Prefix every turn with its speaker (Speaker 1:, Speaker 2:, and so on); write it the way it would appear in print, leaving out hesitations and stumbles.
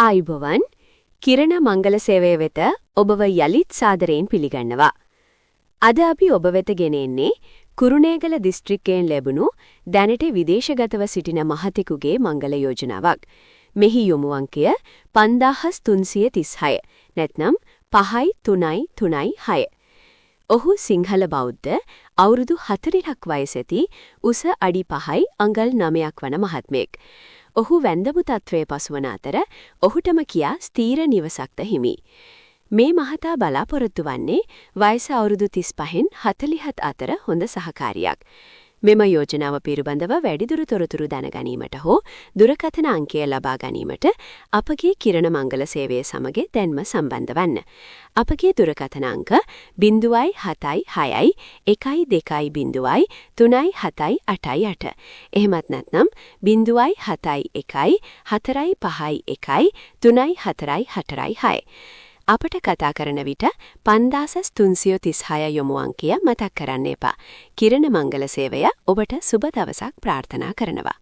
Speaker 1: ආයුබෝවන් කිරණ මංගල සේවය වෙත ඔබව යලිත් සාදරයෙන් පිළිගන්නවා. අද අපි ඔබ වෙත ගෙන එන්නේ කුරුණෑගල දිස්ත්‍රික්කයෙන් ලැබුණු දැනට විදේශගතව සිටින මහතෙකුගේ මංගල යෝජනාවක්. මෙහි යොමු අංකය 5336 නැත්නම් 5336. ඔහු සිංහල බෞද්ධ අවුරුදු 4ක් වයසැති උස අඩි 5යි අඟල් 9ක් වන මහත්මයෙක්. ඔහු වැන්දමු තත්වයේ පසුවන අතර ඔහුටම කියා ස්ථීර නිවසක්ද හිමි. මේ මහතා බලාපොරොත්තු වන්නේ වයස අවුරුදු 35න් 47 අතර හොඳ සහකාරියක්. මෙම යෝජනාව පිළිබඳව වැඩිදුර තොරතුරු දැනගැනීමට හෝ දුරකථන අංකය ලබා ගැනීමට අපගේ කිරණ මංගල සේවය සමග දැන්ම සම්බන්ධ වන්න. අපගේ දුරකථන අංක 076 120 3788. එහෙමත් නැත්නම් 071 451 3446. අපට කතා කරන විට 5336 යොමු අංකය මතක් කරන්න එපා. කිරණ මංගල සේවය ඔබට සුබ දවසක් ප්‍රාර්ථනා කරනවා.